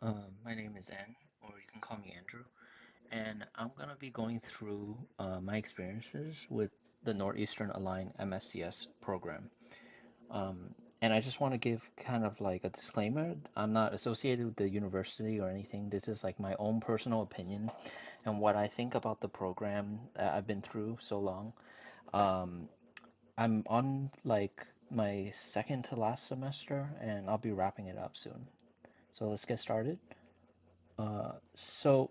My name is Ann, or you can call me Andrew, and I'm gonna be going through my experiences with the Northeastern Align MSCS program. And I just want to give kind of like a disclaimer. I'm not associated with the university or anything. This is like my own personal opinion and what I think about the program that I've been through so long. Um, I'm on like my second to last semester, and I'll be wrapping it up soon. So let's get started. So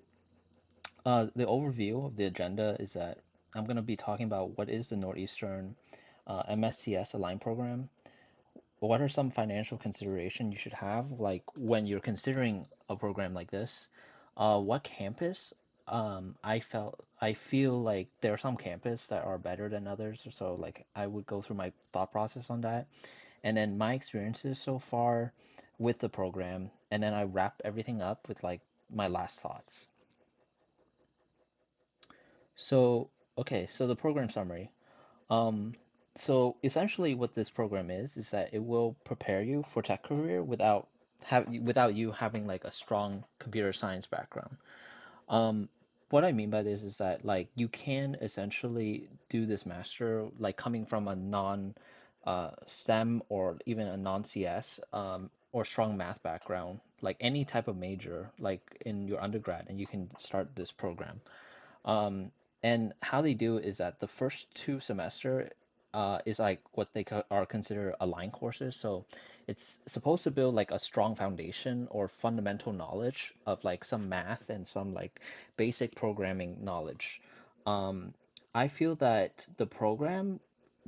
the overview of the agenda is that I'm going to be talking about what is the Northeastern MSCS Align program. What are some financial consideration you should have, like when you're considering a program like this? What campus? I feel like there are some campus that are better than others, so like I would go through my thought process on that, and then my experiences so far with the program, and then I wrap everything up with like my last thoughts. So, okay, so the program summary. Um, so essentially what this program is that it will prepare you for tech career without you having like a strong computer science background. Um, what I mean by this is that like you can essentially do this master like coming from a non STEM or even a non CS or strong math background, like any type of major like in your undergrad, and you can start this program. Um, and how they do is that the first two semester is like what are considered align courses. So it's supposed to build like a strong foundation or fundamental knowledge of like some math and some like basic programming knowledge. Um, I feel that the program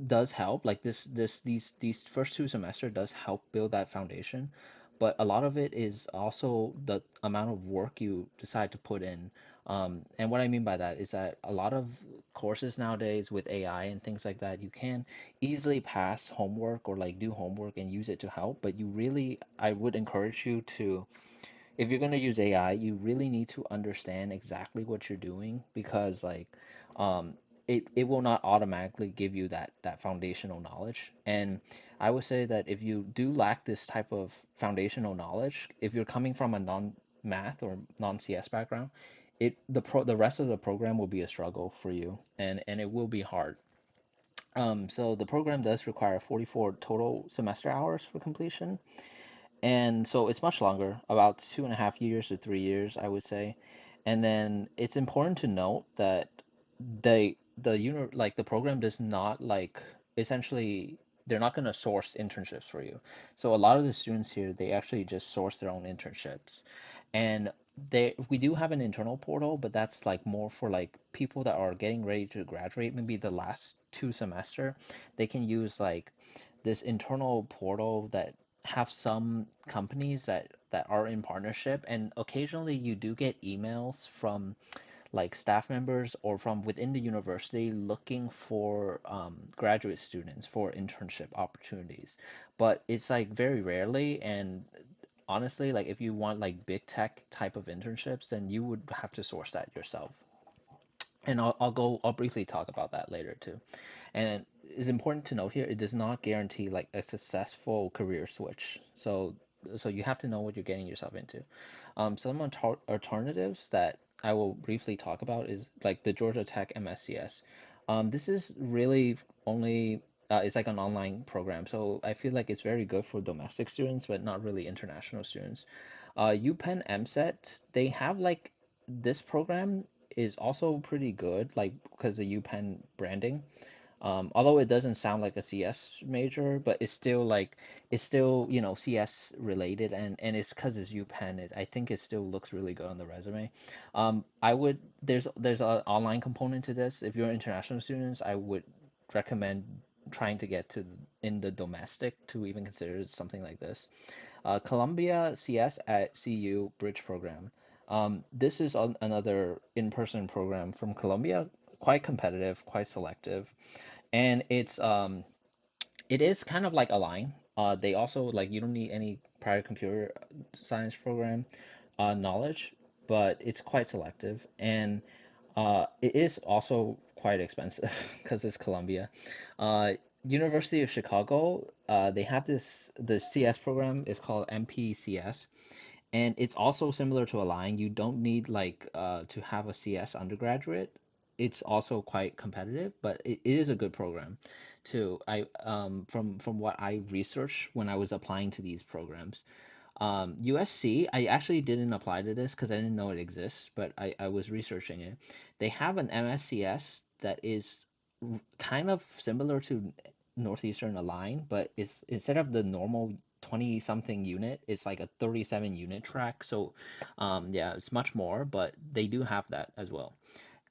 does help, like these first two semester does help build that foundation, but a lot of it is also the amount of work you decide to put in. And what I mean by that is that a lot of courses nowadays with AI and things like that, you can easily pass homework or like do homework and use it to help, but I would encourage you to, if you're going to use AI, you really need to understand exactly what you're doing, because like um it will not automatically give you that foundational knowledge. And I would say that if you do lack this type of foundational knowledge, if you're coming from a non-math or non-CS background, the rest of the program will be a struggle for you, and it will be hard. So the program does require 44 total semester hours for completion, and so it's much longer, about 2.5 years to 3 years, I would say. And then it's important to note that the program does not like, essentially they're not going to source internships for you. So a lot of the students here, they actually just source their own internships. And we do have an internal portal, but that's like more for like people that are getting ready to graduate, maybe the last two semester. They can use like this internal portal that have some companies that are in partnership, and occasionally you do get emails from like staff members or from within the university looking for graduate students for internship opportunities, but it's like very rarely. And honestly, like if you want like big tech type of internships, then you would have to source that yourself. And I'll briefly talk about that later too. And it's important to note here, it does not guarantee like a successful career switch. So you have to know what you're getting yourself into. Some alternatives that I will briefly talk about is like the Georgia Tech MSCS. This is really only it's like an online program, so I feel like it's very good for domestic students, but not really international students. UPenn MCET, they have like this program is also pretty good, like because the UPenn branding. Although it doesn't sound like a CS major, but it's still, CS related, and it's because it's UPenn. I think it still looks really good on the resume. There's an online component to this. If you're international students, I would recommend trying to get to in the domestic to even consider something like this. Columbia CS at CU Bridge program. This is another in-person program from Columbia, quite competitive, quite selective, and it is kind of like Align. They also like you don't need any prior computer science program knowledge, but it's quite selective, and it is also quite expensive because it's Columbia. Uh, University of Chicago, they have the CS program is called MPCS, And it's also similar to Align. You don't need like to have a CS undergraduate. It's also quite competitive, but it is a good program too. I from what I researched when I was applying to these programs. USC, I actually didn't apply to this because I didn't know it exists, but I was researching it. They have an MSCS that is kind of similar to Northeastern Align, but it's instead of the normal 20 something unit, it's like a 37 unit track. So yeah, it's much more, but they do have that as well.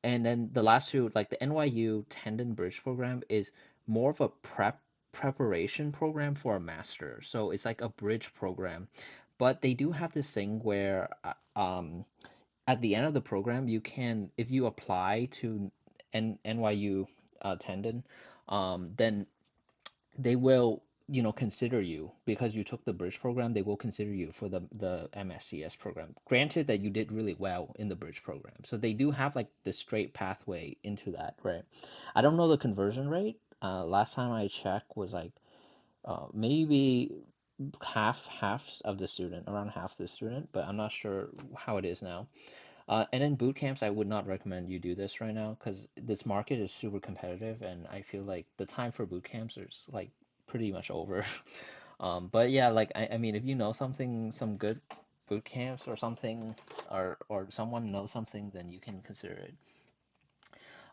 And then the last two, like the NYU Tandon Bridge program, is more of a preparation program for a master. So it's like a bridge program, but they do have this thing where at the end of the program, you can, if you apply to NYU Tandon, then they will, consider you because you took the bridge program. They will consider you for the MSCS program. Granted that you did really well in the bridge program, so they do have like the straight pathway into that, right? I don't know the conversion rate. Last time I checked was like maybe half of the student, around half the student, but I'm not sure how it is now. And in boot camps, I would not recommend you do this right now because this market is super competitive, and I feel like the time for boot camps is like pretty much over. But yeah, like I mean, if you know something, some good boot camps or something, or someone knows something, then you can consider it.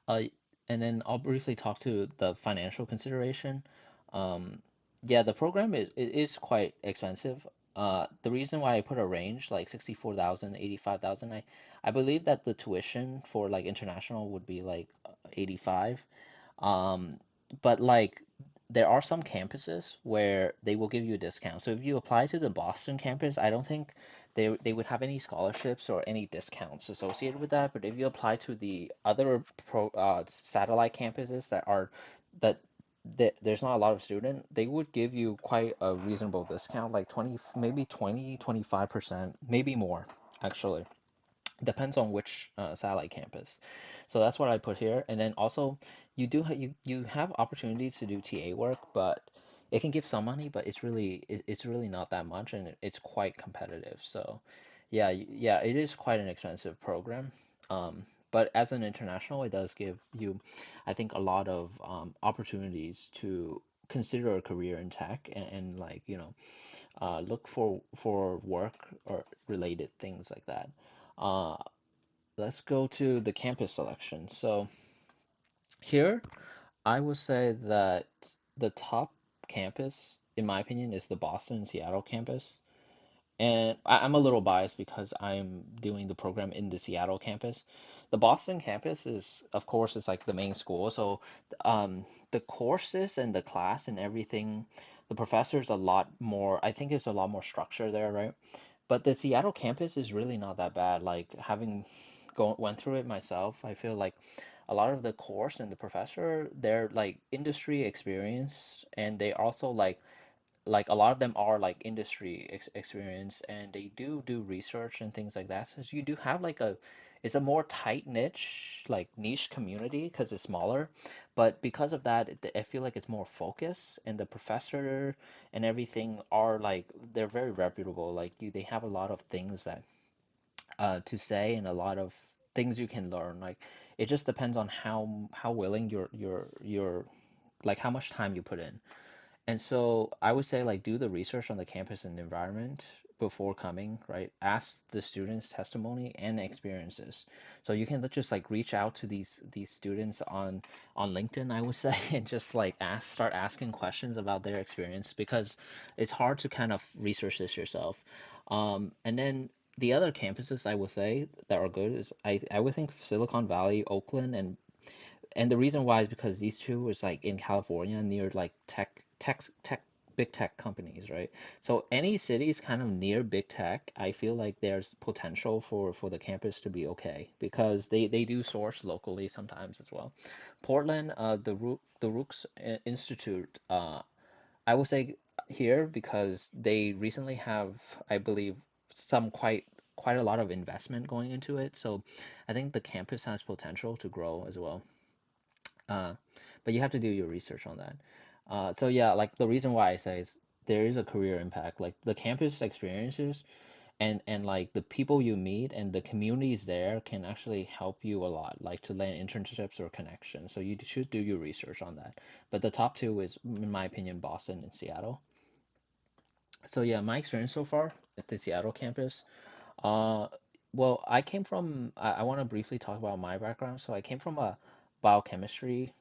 Uh, and then I'll briefly talk to the financial consideration. Um, yeah, the program is quite expensive. The reason why I put a range like 64,000, 85,000, I believe that the tuition for like international would be like 85. Um, but like there are some campuses where they will give you a discount. So if you apply to the Boston campus, I don't think they would have any scholarships or any discounts associated with that. But if you apply to the other satellite campuses that there's not a lot of student, they would give you quite a reasonable discount, like 20, maybe 20, 25%, maybe more actually. Depends on which satellite campus. So that's what I put here. And then also you have opportunities to do TA work, but it can give some money, but it's really not that much, and it's quite competitive. So yeah, yeah, it is quite an expensive program. But as an international, it does give you, I think, a lot of opportunities to consider a career in tech and like, look for work or related things like that. Uh, let's go to the campus selection. So here, I would say that the top campus, in my opinion, is the Boston and Seattle campus. And I'm a little biased because I'm doing the program in the Seattle campus. The Boston campus is, of course, is like the main school. So the courses and the class and everything, the professors a lot more, I think it's a lot more structure there, right? But the Seattle campus is really not that bad. Like having went through it myself, I feel like a lot of the course and the professor, they're like industry experience, and they also like a lot of them are like industry experience, and they do research and things like that. So you do have like it's a more tight niche community because it's smaller, but because of that, I feel like it's more focused, and the professor and everything are like they're very reputable. Like they have a lot of things that to say and a lot of things you can learn. Like it just depends on how willing you're like how much time you put in. And so I would say like do the research on the campus and environment before coming, right? Ask the students' testimony and experiences. So you can just like reach out to these students on LinkedIn, I would say, and just like start asking questions about their experience because it's hard to kind of research this yourself. And then the other campuses I would say that are good is I would think Silicon Valley, Oakland, and the reason why is because these two is like in California near like tech big tech companies, right? So any cities kind of near big tech, I feel like there's potential for the campus to be okay because they do source locally sometimes as well. Portland, the Rooks Institute, I would say here because they recently have, I believe, some quite a lot of investment going into it. So I think the campus has potential to grow as well. Uh, but you have to do your research on that. So yeah, like the reason why I say is there is a career impact. Like the campus experiences, and like the people you meet and the communities there can actually help you a lot, like to land internships or connections. So you should do your research on that. But the top two is, in my opinion, Boston and Seattle. So yeah, my experience so far at the Seattle campus. Uh, well, I came from. I want to briefly talk about my background. So I came from a biochemistry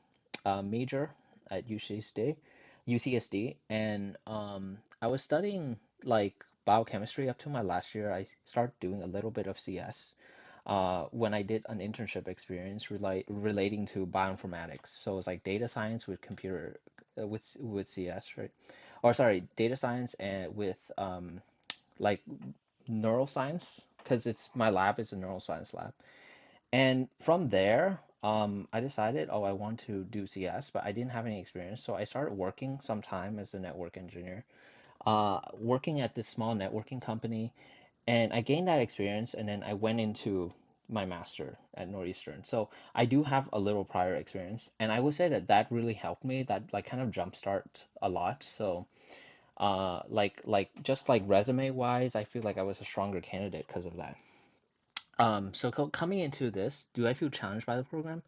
major at UCSD, and I was studying like biochemistry up to my last year. I started doing a little bit of CS when I did an internship experience relating to bioinformatics. So it's like data science with computer with CS, right? Or sorry, data science and with like neuroscience, because it's my lab is a neuroscience lab. And from there, I decided, oh, I want to do CS, but I didn't have any experience. So I started working sometime as a network engineer, working at this small networking company. And I gained that experience, and then I went into my master at Northeastern. So I do have a little prior experience, and I would say that that really helped me. That like kind of jumpstart a lot. So like just like resume wise, I feel like I was a stronger candidate because of that. So coming into this, do I feel challenged by the program?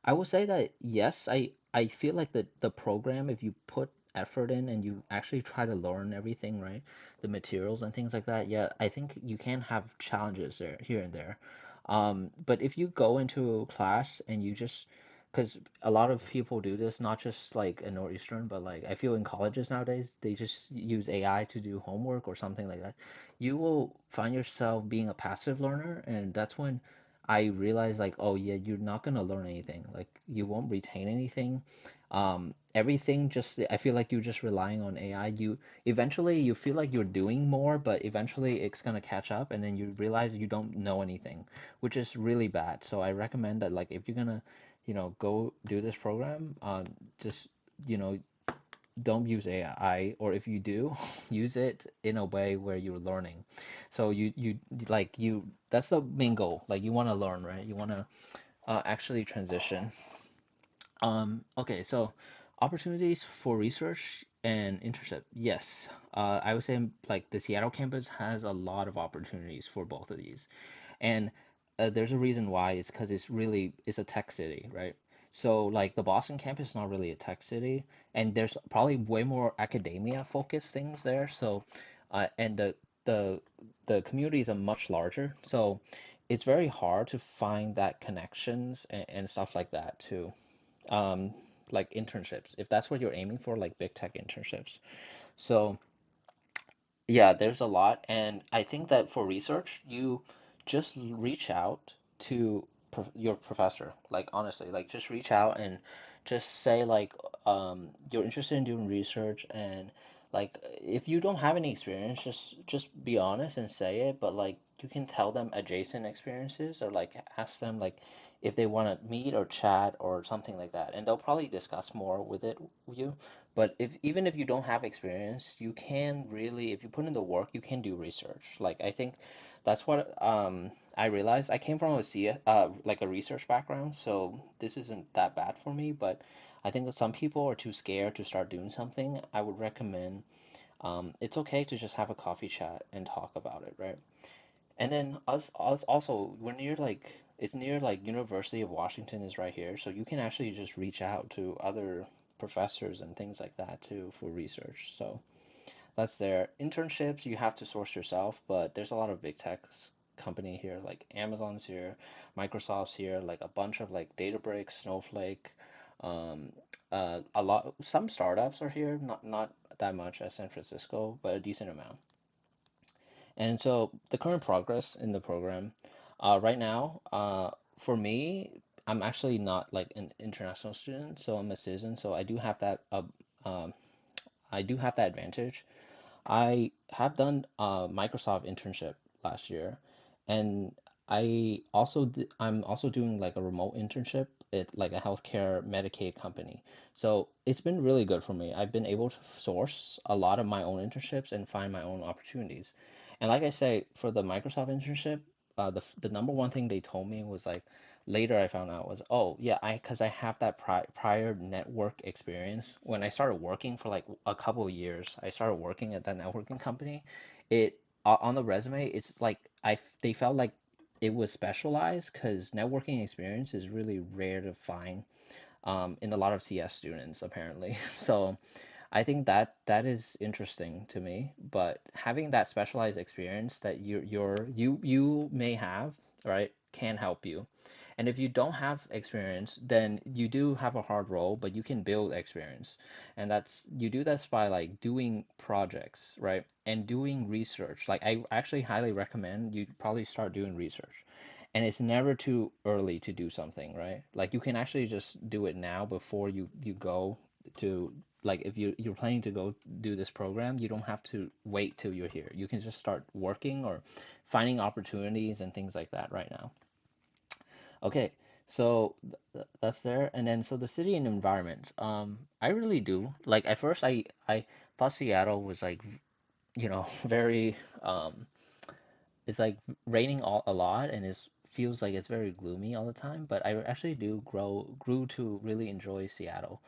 I will say that yes, I feel like the program, if you put effort in and you actually try to learn everything, right? The materials and things like that, yeah, I think you can have challenges there here and there. But if you go into class and you just, because a lot of people do this, not just like in Northeastern, but like I feel in colleges nowadays, they just use AI to do homework or something like that. You will find yourself being a passive learner, and that's when I realized like, oh yeah, you're not gonna learn anything. Like you won't retain anything. Everything just I feel like you're just relying on AI. You eventually you feel like you're doing more, but eventually it's gonna catch up, and then you realize you don't know anything, which is really bad. So I recommend that like if you're gonna, go do this program, just you know don't use AI, or if you do, use it in a way where you're learning. So you like you that's the main goal. Like you want to learn, right? You want to actually transition. Okay, so opportunities for research and internship. Yes, I would say like the Seattle campus has a lot of opportunities for both of these. And there's a reason why. It's because it's a tech city, right? So like the Boston campus is not really a tech city, and there's probably way more academia focused things there. So, and the the communities are much larger, so it's very hard to find that connections and stuff like that too. Um, like internships, if that's what you're aiming for, like big tech internships. So yeah, there's a lot, and I think that for research, you just reach out to your professor. Like honestly, like just reach out and just say like you're interested in doing research, and like if you don't have any experience, just be honest and say it, but like you can tell them adjacent experiences or like ask them like if they want to meet or chat or something like that, and they'll probably discuss more with you. But if even if you don't have experience, you can really, if you put in the work, you can do research. Like I think that's what I realized. I came from like a research background, so this isn't that bad for me. But I think that some people are too scared to start doing something. I would recommend it's okay to just have a coffee chat and talk about it, right? And then us also we're near like it's near like University of Washington is right here, so you can actually just reach out to other professors and things like that too for research. So that's there. Internships you have to source yourself, but there's a lot of big tech company here, like Amazon's here, Microsoft's here, like a bunch of like Databricks, Snowflake, um, a lot. Some startups are here, not that much as San Francisco, but a decent amount. And so the current progress in the program, right now, for me, I'm actually not like an international student, so I'm a citizen, so um, I do have that advantage. I have done a Microsoft internship last year, and I'm also doing like a remote internship at like a healthcare Medicaid company. So it's been really good for me. I've been able to source a lot of my own internships and find my own opportunities. And like I say, for the Microsoft internship, the number one thing they told me was like later I found out was, oh yeah, because I have that prior network experience. When I started working for like a couple of years, I started working at that networking company. It on the resume, it's like they felt like it was specialized because networking experience is really rare to find in a lot of CS students apparently. So I think that is interesting to me, but having that specialized experience that you may have, right, can help you. And if you don't have experience, then you do have a hard role, but you can build experience. And that's you do this by like doing projects, right? And doing research. Like I actually highly recommend you probably start doing research. And it's never too early to do something, right? Like you can actually just do it now before you go to like if you're planning to go do this program, you don't have to wait till you're here. You can just start working or finding opportunities and things like that right now. Okay, so that's there. And then so the city and environment. I really do. Like at first I thought Seattle was like, very it's like raining a lot and it feels like it's very gloomy all the time, but I actually do grew to really enjoy Seattle.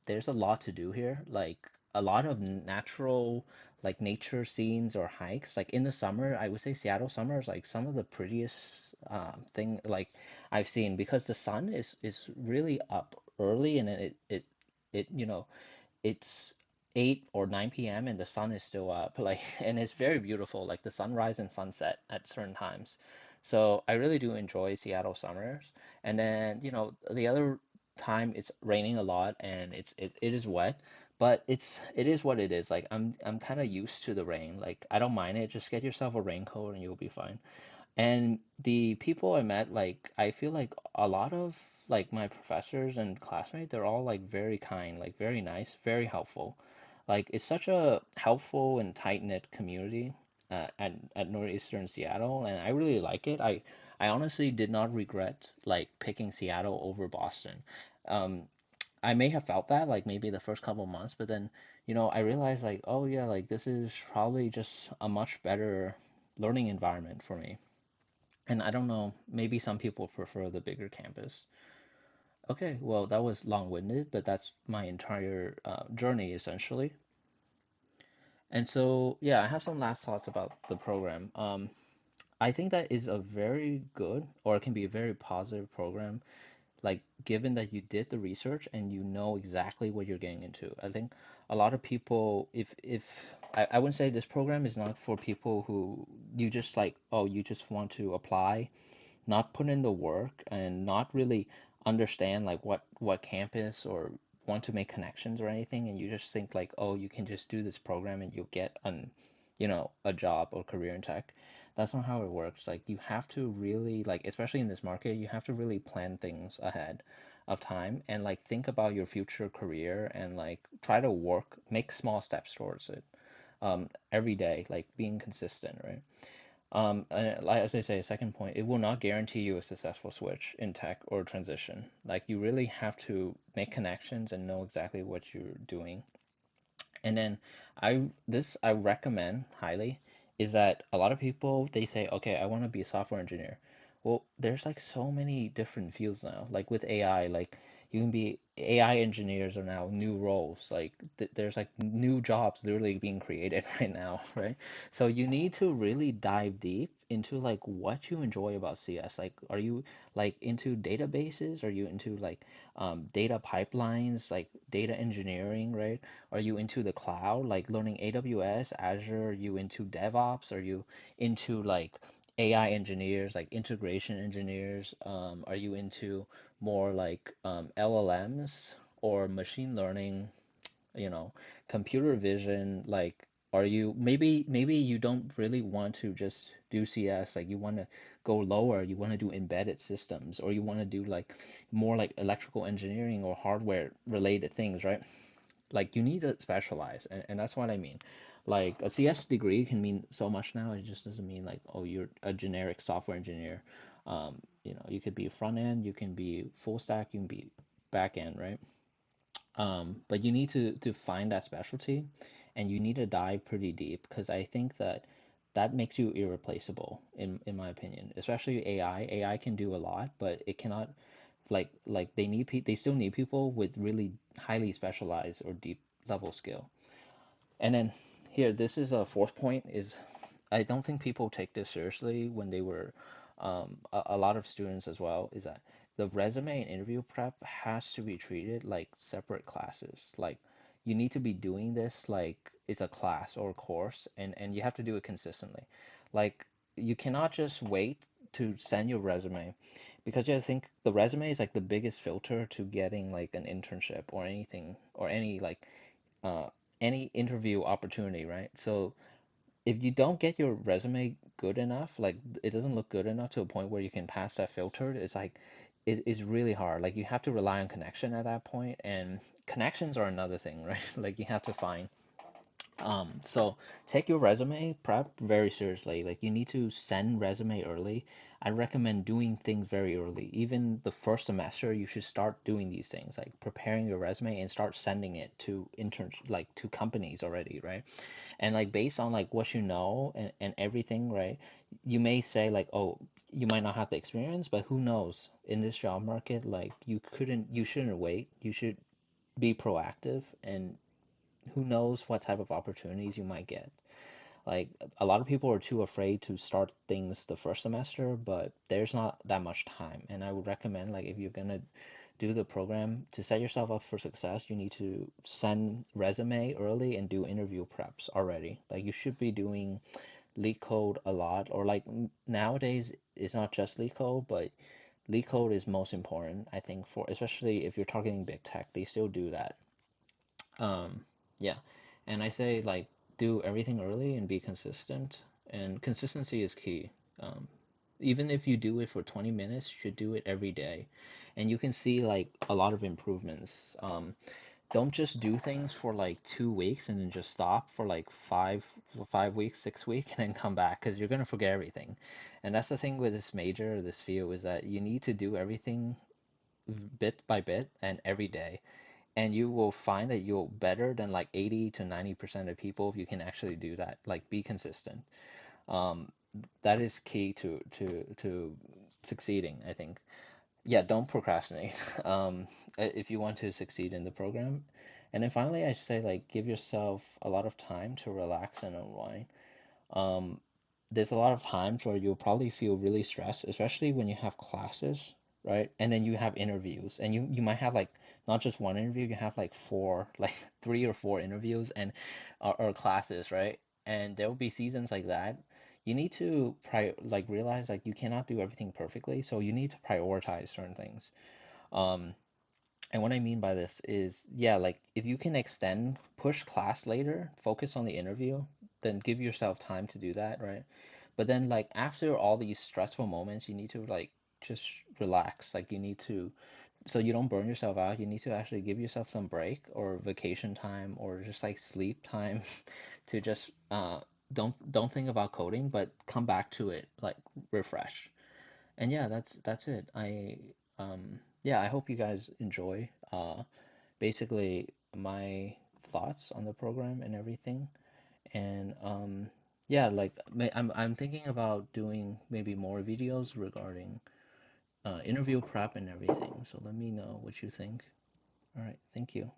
There's a lot to do here, like a lot of natural like nature scenes or hikes. Like in the summer, I would say Seattle summer is like some of the prettiest thing like I've seen because the sun is really up early and then it it's 8 or 9 p.m. and the sun is still up like and it's very beautiful like the sunrise and sunset at certain times. So I really do enjoy Seattle summers. And then the other time it's raining a lot and it is wet, but it is what it is. Like I'm kind of used to the rain. Like I don't mind it. Just get yourself a raincoat and you'll be fine. And the people I met, like, I feel like a lot of like my professors and classmates, they're all like very kind, like very nice, very helpful. Like it's such a helpful and tight-knit community at Northeastern Seattle, and I really like it. I honestly did not regret like picking Seattle over Boston. Um, I may have felt that like maybe the first couple months, but then I realized like, oh yeah, like this is probably just a much better learning environment for me. And I don't know, maybe some people prefer the bigger campus. Okay, well, that was long-winded, but that's my entire journey essentially. And so, yeah, I have some last thoughts about the program. I think that is a very good, or it can be a very positive program, like given that you did the research and you know exactly what you're getting into. I think a lot of people, if I wouldn't say this program is not for people who you just like, oh, you just want to apply not put in the work and not really understand like what campus or want to make connections or anything and you just think like oh you can just do this program and you'll get a job or career in tech. That's not how it works. Like you have to really like especially in this market you have to really plan things ahead of time and like think about your future career and like try to work make small steps towards it every day like being consistent, right? And like as I say, second point, it will not guarantee you a successful switch in tech or transition. Like you really have to make connections and know exactly what you're doing. And then I recommend highly is that a lot of people they say, okay, I want to be a software engineer. Well, there's like so many different fields now. Like with AI, like you can be AI engineers are now new roles. Like there's like new jobs literally being created right now, right? So you need to really dive deep into like what you enjoy about CS. Like, are you like into databases? Are you into like data pipelines, like data engineering, right? Are you into the cloud, like learning AWS, Azure? Are you into DevOps? Are you into like AI engineers, like integration engineers? Are you into more like LLMs or machine learning, you know, computer vision? Like, are you maybe you don't really want to just do CS, like you want to go lower, you want to do embedded systems, or you want to do like more like electrical engineering or hardware related things, right? Like you need to specialize, and that's what I mean. Like a CS degree can mean so much now. It just doesn't mean like, oh, you're a generic software engineer. You could be front end, you can be full stack, you can be back end, right? But you need to find that specialty, and you need to dive pretty deep because I think that makes you irreplaceable in my opinion. Especially AI. AI can do a lot, but it cannot like they still need people with really highly specialized or deep level skill. And then here, this is a fourth point is I don't think people take this seriously when they were a lot of students as well, is that the resume and interview prep has to be treated like separate classes. Like you need to be doing this like it's a class or a course, and you have to do it consistently. Like you cannot just wait to send your resume because I think the resume is like the biggest filter to getting like an internship or anything or uh any interview opportunity, right? So if you don't get your resume good enough, like it doesn't look good enough to a point where you can pass that filter, it's like it is really hard. Like you have to rely on connection at that point, and connections are another thing, right? Like you have to find so take your resume prep very seriously. Like you need to send resume early. I recommend doing things very early. Even the first semester, you should start doing these things, like preparing your resume and start sending it to interns, like to companies already, right? And like based on like what you know and everything, right? You may say like, oh, you might not have the experience, but who knows? In this job market, like you shouldn't wait. You should be proactive and who knows what type of opportunities you might get. Like a lot of people are too afraid to start things the first semester, but there's not that much time. And I would recommend like if you're gonna do the program to set yourself up for success, you need to send resume early and do interview preps already. Like you should be doing leak code a lot, or like nowadays it's not just leak code, but leak code is most important, I think, for especially if you're targeting big tech, they still do that. Yeah, and I say like do everything early and be consistent, and consistency is key. Um, Even if you do it for 20 minutes, you should do it every day, and you can see like a lot of improvements. Don't just do things for like 2 weeks and then just stop for like 5 weeks, 6 weeks, and then come back because you're gonna forget everything. And that's the thing with this major, this field, is that you need to do everything bit by bit and every day, and you will find that you're better than like 80 to 90% of people if you can actually do that. Like be consistent. Um, that is key to succeeding, I think. Yeah, don't procrastinate. If you want to succeed in the program. And then finally, I say like give yourself a lot of time to relax and unwind. Um, there's a lot of times where you'll probably feel really stressed, especially when you have classes, right? And then you have interviews, and you might have like not just one interview, you have like four, like 3 or 4 interviews and or classes, right? And there will be seasons like that. You need to like realize like you cannot do everything perfectly, so you need to prioritize certain things. Um, and what I mean by this is, yeah, like if you can extend, push class later, focus on the interview, then give yourself time to do that, right? But then like after all these stressful moments, you need to like just relax. Like you need to, so you don't burn yourself out, you need to actually give yourself some break or vacation time or just like sleep time to just don't think about coding, but come back to it, like refresh. And yeah, that's it. Yeah, I hope you guys enjoy basically my thoughts on the program and everything. And yeah, like I'm thinking about doing maybe more videos regarding interview prep and everything. So let me know what you think. All right, thank you.